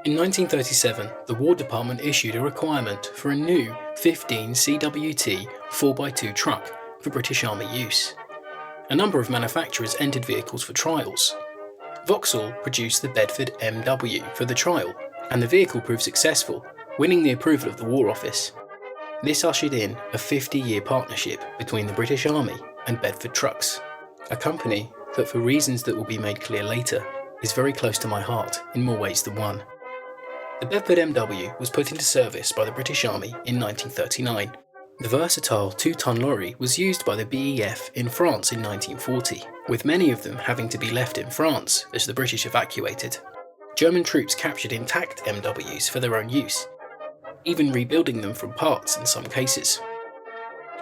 In 1937, the War Department issued a requirement for a new 15 CWT 4x2 truck for British Army use. A number of manufacturers entered vehicles for trials. Vauxhall produced the Bedford MW for the trial, and the vehicle proved successful, winning the approval of the War Office. This ushered in a 50-year partnership between the British Army and Bedford Trucks, a company that, for reasons that will be made clear later, is very close to my heart in more ways than one. The Bedford MW was put into service by the British Army in 1939. The versatile 2-ton lorry was used by the BEF in France in 1940, with many of them having to be left in France as the British evacuated. German troops captured intact MWs for their own use, even rebuilding them from parts in some cases.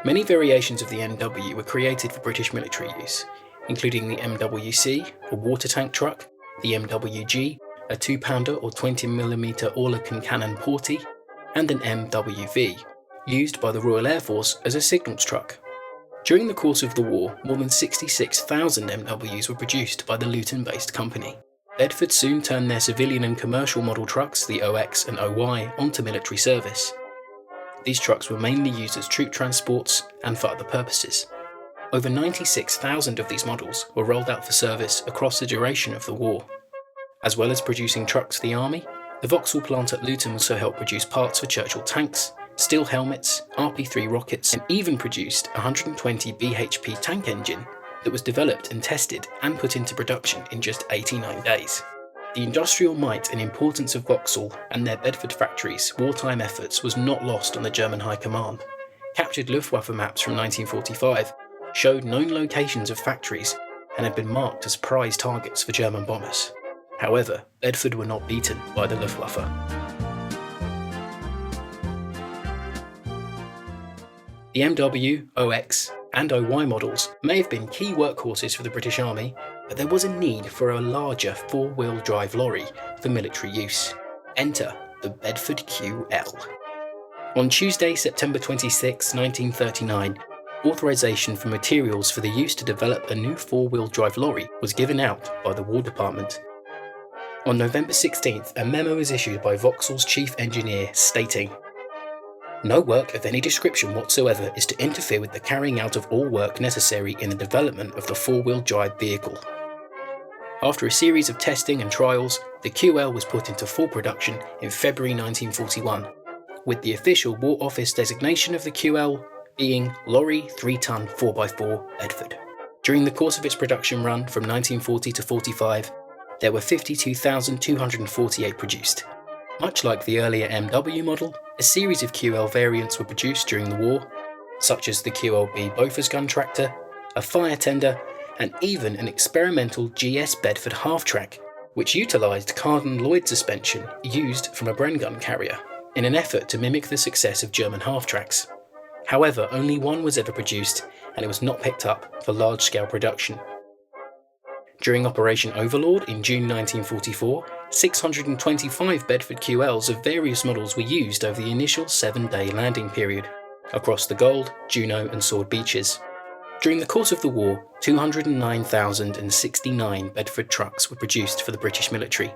Many variations of the MW were created for British military use, including the MWC, a water tank truck, the MWG, a 2-pounder or 20mm Oerlikon cannon Porty, and an MWV, used by the Royal Air Force as a signals truck. During the course of the war, more than 66,000 MWs were produced by the Luton-based company. Bedford soon turned their civilian and commercial model trucks, the OX and OY, onto military service. These trucks were mainly used as troop transports and for other purposes. Over 96,000 of these models were rolled out for service across the duration of the war. As well as producing trucks for the Army, the Vauxhall plant at Luton also helped produce parts for Churchill tanks, steel helmets, RP-3 rockets, and even produced a 120 bhp tank engine that was developed and tested and put into production in just 89 days. The industrial might and importance of Vauxhall and their Bedford factories' wartime efforts was not lost on the German High Command. Captured Luftwaffe maps from 1945 showed known locations of factories and had been marked as prize targets for German bombers. However, Bedford were not beaten by the Luftwaffe. The MW, OX, and OY models may have been key workhorses for the British Army, but there was a need for a larger 4-wheel drive lorry for military use. Enter the Bedford QL. On Tuesday, September 26, 1939, authorization for materials for the use to develop a new 4-wheel drive lorry was given out by the War Department. On November 16th, a memo was issued by Vauxhall's chief engineer stating, "No work of any description whatsoever is to interfere with the carrying out of all work necessary in the development of the 4-wheel drive vehicle." After a series of testing and trials, the QL was put into full production in February 1941, with the official War Office designation of the QL being Lorry 3-ton 4x4 Bedford. During the course of its production run from 1940 to 45, there were 52,248 produced. Much like the earlier MW model, a series of QL variants were produced during the war, such as the QLB Bofors gun tractor, a fire tender, and even an experimental GS Bedford half-track, which utilised Carden-Lloyd suspension used from a Bren gun carrier, in an effort to mimic the success of German half-tracks. However, only one was ever produced, and it was not picked up for large-scale production. During Operation Overlord in June 1944, 625 Bedford QLs of various models were used over the initial 7-day landing period, across the Gold, Juno and Sword beaches. During the course of the war, 209,069 Bedford trucks were produced for the British military,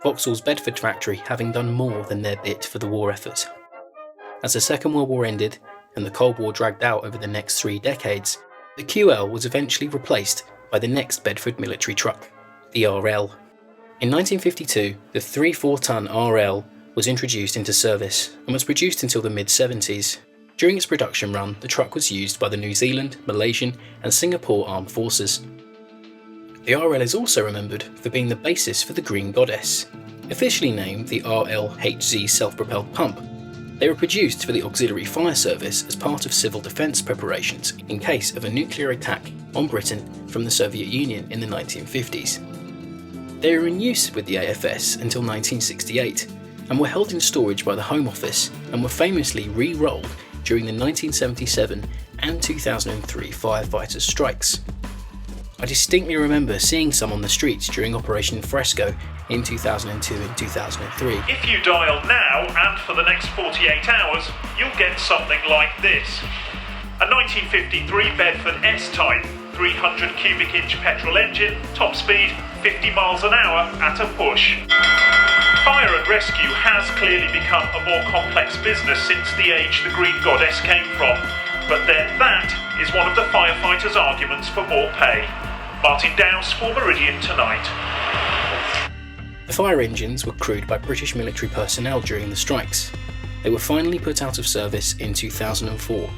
Vauxhall's Bedford factory having done more than their bit for the war effort. As the Second World War ended, and the Cold War dragged out over the next 3 decades, the QL was eventually replaced by the next Bedford military truck, the RL. In 1952, the 3-4-ton RL was introduced into service and was produced until the mid-70s. During its production run, the truck was used by the New Zealand, Malaysian and Singapore Armed Forces. The RL is also remembered for being the basis for the Green Goddess, officially named the RLHZ self-propelled pump. They were produced for the Auxiliary Fire Service as part of civil defence preparations in case of a nuclear attack on Britain from the Soviet Union in the 1950s. They were in use with the AFS until 1968 and were held in storage by the Home Office and were famously re-rolled during the 1977 and 2003 firefighters' strikes. I distinctly remember seeing some on the streets during Operation Fresco in 2002 and 2003. If you dial now and for the next 48 hours, you'll get something like this. A 1953 Bedford S-Type, 300 cubic inch petrol engine, top speed 50 miles an hour at a push. Fire and rescue has clearly become a more complex business since the age the Green Goddess came from, but then that is one of the firefighters' arguments for more pay. Martin Dowse for Meridian Tonight. The fire engines were crewed by British military personnel during the strikes. They were finally put out of service in 2004,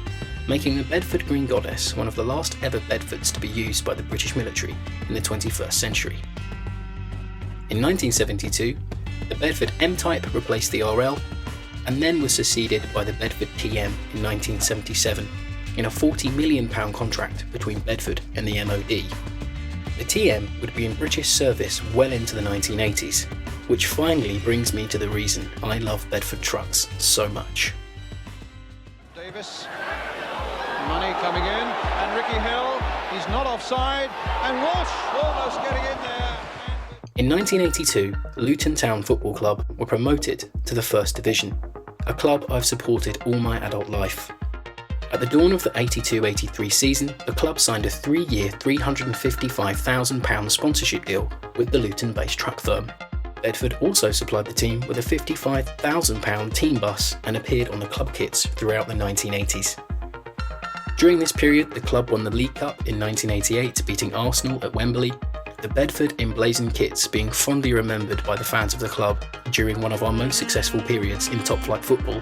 making the Bedford Green Goddess one of the last ever Bedfords to be used by the British military in the 21st century. In 1972, the Bedford M-Type replaced the RL, and then was succeeded by the Bedford TM in 1977 in a £40 million contract between Bedford and the MOD. The TM would be in British service well into the 1980s, which finally brings me to the reason I love Bedford trucks so much. Davis, money coming in, and Ricky Hill, he's not offside, and Walsh almost getting in there. In 1982, Luton Town Football Club were promoted to the First Division, a club I've supported all my adult life. At the dawn of the 82-83 season, the club signed a 3-year £355,000 sponsorship deal with the Luton-based truck firm. Bedford also supplied the team with a £55,000 team bus and appeared on the club kits throughout the 1980s. During this period, the club won the League Cup in 1988, beating Arsenal at Wembley, the Bedford emblazoned kits being fondly remembered by the fans of the club during one of our most successful periods in top-flight football.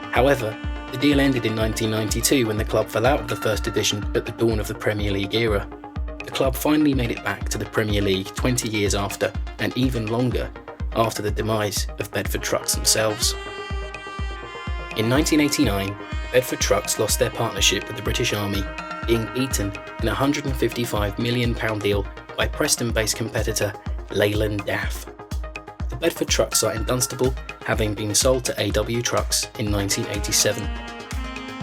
However, the deal ended in 1992 when the club fell out of the First Division at the dawn of the Premier League era. The club finally made it back to the Premier League 20 years after, and even longer, after the demise of Bedford Trucks themselves. In 1989, Bedford Trucks lost their partnership with the British Army, being beaten in a £155 million deal by Preston-based competitor Leyland DAF. The Bedford Truck site in Dunstable having been sold to AW Trucks in 1987.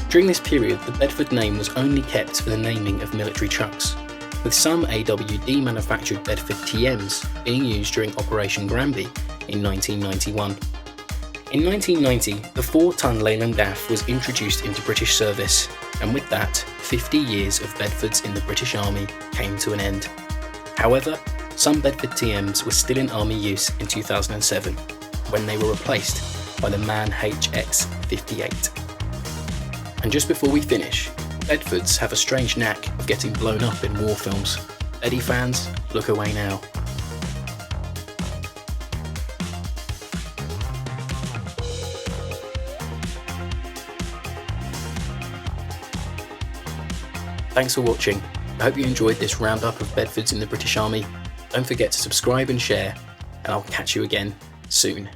During this period, the Bedford name was only kept for the naming of military trucks, with some AWD manufactured Bedford TMs being used during Operation Granby in 1991. In 1990, the 4-ton Leyland DAF was introduced into British service, and with that, 50 years of Bedfords in the British Army came to an end. However, some Bedford TMs were still in Army use in 2007, when they were replaced by the MAN HX-58. And just before we finish, Bedfords have a strange knack of getting blown up in war films. Eddie fans, look away now. Thanks for watching. I hope you enjoyed this roundup of Bedfords in the British Army. Don't forget to subscribe and share, and I'll catch you again soon.